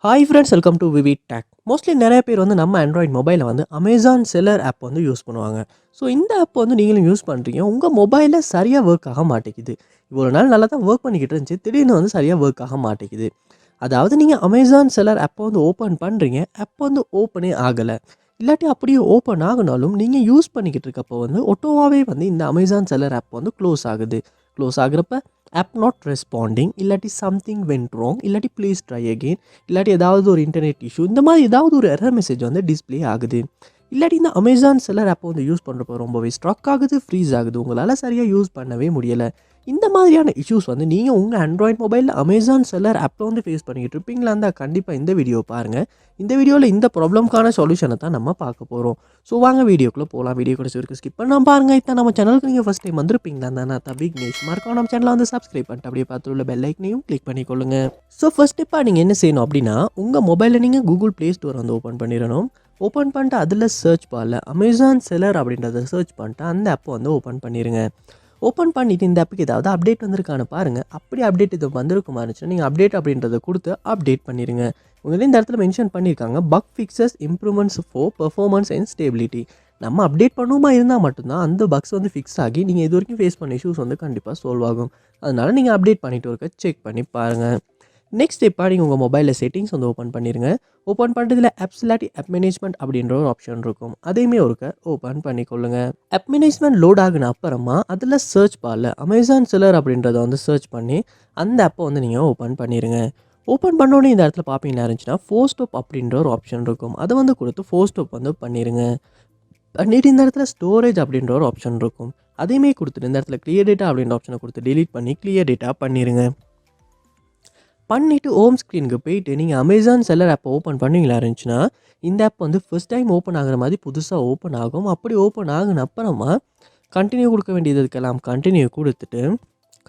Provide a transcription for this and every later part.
Hi friends, welcome to VividTech. Mostly நிறைய பேர் வந்து நம்ம ஆண்ட்ராய்ட் மொபைலில் வந்து அமேசான் செல்லர் ஆப் வந்து யூஸ் பண்ணுவாங்க. ஸோ இந்த ஆப் வந்து நீங்களும் யூஸ் பண்ணுறீங்க. உங்கள் மொபைலில் சரியாக ஒர்க் ஆக மாட்டேங்குது. இவ்வளோ நாள் நல்லா தான் ஒர்க் பண்ணிக்கிட்டு இருந்துச்சு, திடீர்னு வந்து சரியாக ஒர்க் ஆக மாட்டேங்குது. அதாவது நீங்கள் அமேசான் செல்லர் ஆப்பை வந்து ஓப்பன் பண்ணுறீங்க, ஆப் வந்து ஓப்பனே ஆகலை. இல்லாட்டி அப்படியே ஓப்பன் ஆகினாலும் நீங்கள் யூஸ் பண்ணிக்கிட்டு இருக்கப்போ வந்து ஒட்டோவாகவே வந்து இந்த அமேசான் செல்லர் ஆப் வந்து க்ளோஸ் ஆகுது. க்ளோஸ் ஆகுறப்ப ஆப் நாட் ரெஸ்பாண்டிங், இல்லாட்டி சம்திங் வென்ட் ராங், இல்லாட்டி ப்ளீஸ் ட்ரை அகெயின், இல்லாட்டி ஏதாவது ஒரு இன்டர்நெட் இஷ்யூ, இந்த மாதிரி ஏதாவது ஒரு எரர் மெசேஜ் வந்து டிஸ்ப்ளே ஆகுது. இல்லாட்டி இந்த அமேசான் செல்லர் ஆப்பை வந்து யூஸ் பண்ணுறப்போ ரொம்பவே ஸ்ட்ரக் ஆகுது, ஃப்ரீஸ் ஆகுது, உங்களால் சரியாக யூஸ் பண்ணவே முடியலை. இந்த மாதிரியான இஷ்யூஸ் வந்து நீங்கள் உங்கள் ஆண்ட்ராய்ட் மொபைலில் அமேசான் செல்லர் ஆப்பை வந்து ஃபேஸ் பண்ணிக்கிட்டு இருப்பீங்களா இருந்தால் கண்டிப்பாக இந்த வீடியோ பாருங்கள். இந்த வீடியோவில் இந்த ப்ராப்ளம்க்கான சொல்யூஷனை தான் நம்ம பார்க்க போகிறோம். ஸோ வாங்க வீடியோக்குள்ளே போகலாம். வீடியோ கடைசி வரைக்கும் ஸ்கிப் பண்ணாமல் பாருங்கள். இதான் நம்ம சேனலுக்கு நீங்கள் ஃபஸ்ட் டைம் வந்திருப்பீங்களா இருந்தால் நான் தான் விக்னேஷ். மறக்காம நம்ம சேனலை வந்து சப்ஸ்கிரைப் பண்ணிட்டு அப்படியே பார்த்துள்ள பெல் ஐக்கனையும் கிளிக் பண்ணிக்கொள்ளுங்க. ஸோ ஃபர்ஸ்ட் ஸ்டெப்பாக நீங்கள் என்ன செய்யணும் அப்படின்னா, உங்கள் மொபைலில் நீங்கள் கூகுள் ப்ளே ஸ்டோர் வந்து ஓப்பன் பண்ணிடணும். ஓப்பன் பண்ணிட்டு அதில் சர்ச் பாரில் அமேசான் செல்லர் அப்படின்றத சர்ச் பண்ணிட்டு அந்த ஆப்பை வந்து ஓப்பன் பண்ணிடுங்க. ஓப்பன் பண்ணிவிட்டு இந்த ஆப்புக்கு ஏதாவது அப்டேட் வந்திருக்கான்னு பாருங்கள். அப்படி அப்டேட் இது வந்திருக்குமா இருந்துச்சுன்னா நீங்கள் அப்டேட் அப்படின்றத கொடுத்து அப்டேட் பண்ணிடுங்க. உங்களே இந்த இடத்துல மென்ஷன் பண்ணியிருக்காங்க, buck fixes improvements for performance and stability. நம்ம அப்டேட் பண்ணுவோமா இருந்தால் மட்டும்தான் அந்த பக்ஸ் வந்து ஃபிக்ஸ் ஆகி நீங்கள் இது வரைக்கும் ஃபேஸ் பண்ண இஷ்யூஸ் வந்து கண்டிப்பாக சால்வ் ஆகும். அதனால் நீங்கள் அப்டேட் பண்ணிவிட்டு இருக்க செக் பண்ணி பாருங்கள். நெக்ஸ்ட் ஸ்டெப்பாக நீங்கள் உங்கள் மொபைலில் செட்டிங்ஸ் வந்து ஓப்பன் பண்ணிடுங்க. ஓப்பன் பண்ணுறதுல ஆப்ஸ் இல்லாட்டி ஆப் மேனேஜ்மெண்ட் அப்படின்ற ஒரு ஆப்ஷன் இருக்கும். அதையுமே ஒருக்க ஓப்பன் பண்ணிக்கொள்ளுங்க. ஆப் மேனேஜ்மெண்ட் லோட் ஆகின அப்புறமா அதில் சர்ச் பாரில் அமேசான் செல்லர் அப்படின்றத வந்து சர்ச் பண்ணி அந்த ஆப்பை வந்து நீங்கள் ஓப்பன் பண்ணிடுங்க. ஓப்பன் பண்ணோன்னே இந்த இடத்துல பார்ப்பீங்கன்னா இருந்துச்சுன்னா ஃபோர் ஸ்டாப் அப்படின்ற ஒரு ஆப்ஷன் இருக்கும். அதை வந்து கொடுத்து ஃபோர் ஸ்டாப் வந்து பண்ணிடுங்க. பண்ணிட்டு இந்த இடத்துல ஸ்டோரேஜ் அப்படின்ற ஒரு ஆப்ஷன் இருக்கும். அதையுமே கொடுத்துட்டு இந்த இடத்துல கிளியர் டேட்டா அப்படின்ற ஆப்ஷனை கொடுத்து டெலீட் பண்ணி கிளியர் டேட்டா பண்ணிடுங்க. பண்ணிவிட்டு ஹோம் ஸ்க்ரீனுக்கு போயிட்டு நீங்கள் அமேசான் செல்லர் ஆப்பை ஓப்பன் பண்ணுவீங்களா இருந்துச்சுன்னா, இந்த ஆப் வந்து ஃபர்ஸ்ட் டைம் ஓப்பன் ஆகிற மாதிரி புதுசாக ஓப்பன் ஆகும். அப்படி ஓப்பன் ஆகின அப்புறமா கண்டினியூ கொடுக்க வேண்டியதுக்கெல்லாம் கண்டினியூ கொடுத்துட்டு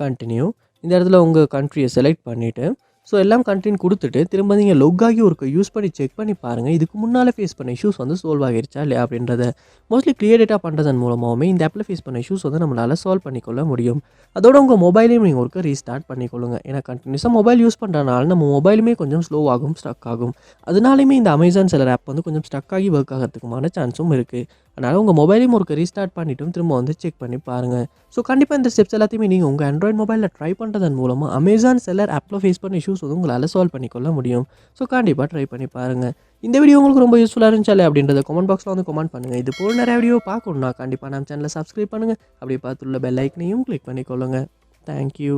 கண்டினியூ இந்த இடத்துல உங்கள் கண்ட்ரியை செலக்ட் பண்ணிவிட்டு ஸோ எல்லாம் கண்டினியூ கொடுத்துட்டு திரும்ப நீங்கள் லொக் ஆகி ஒரு யூஸ் பண்ணி செக் பண்ணி பாருங்கள். இதுக்கு முன்னால் ஃபேஸ் பண்ண இஷ்யூஸ் வந்து சால்வ் ஆகிருச்சா இல்லையா அப்படின்றத. மோஸ்ட்லி கிளியர் டேட்டா பண்ணுறதன் மூலமாகவே இந்த ஆப்பில் ஃபேஸ் பண்ண இஷ்யூஸ் வந்து நம்மளால் சால்வ் பண்ணிக்கொள்ள முடியும். அதோட உங்கள் மொபைலையும் நீங்கள் ஒருக்க ரீஸ்டார்ட் பண்ணிக்கொள்ளுங்க. ஏன்னா கண்டினியூஸாக மொபைல் யூஸ் பண்ணுறதுனால நம்ம மொபைலுமே கொஞ்சம் ஸ்லோ ஆகும், ஸ்ட்ரக் ஆகும். அதனாலையுமே இந்த அமேசான் செல்லர் ஆப் வந்து கொஞ்சம் ஸ்ட்ரக் ஆகி ஒர்க் ஆகிறதுக்குமான சான்ஸும் இருக்குது. அதனால் உங்கள் மொபைலையும் ஒரு ரீஸ்டார்ட் பண்ணிவிட்டும் திரும்ப வந்து செக் பண்ணி பாருங்கள். ஸோ கண்டிப்பாக இந்த ஸ்டெப்ஸ் எல்லாத்தையுமே நீங்கள் உங்கள் ஆண்ட்ராய்ட் மொபைலில் ட்ரை பண்ணுறதன் மூலமாக அமேசான் செல்லர் ஆப்பில் ஃபேஸ் பண்ண இஷ்யூஸ் வந்து உங்களால் சால்வ் பண்ணிக்கொள்ள முடியும். ஸோ கண்டிப்பாக ட்ரை பண்ணி பாருங்கள். இந்த வீடியோ உங்களுக்கு ரொம்ப யூஸ்ஃபுல்லாக இருந்துச்சாலே அப்படின்றத கமெண்ட் பாக்ஸில் வந்து கமெண்ட் பண்ணுங்கள். இது போல் நிறைய வீடியோ பார்க்கணுன்னா கண்டிப்பாக நம்ம சேனலை சப்ஸ்கிரைப் பண்ணுங்கள். அப்படியே பார்த்துள்ள பெல் ஐக்கனையும் கிளிக் பண்ணிக்கொள்ளுங்கள். தேங்க்யூ.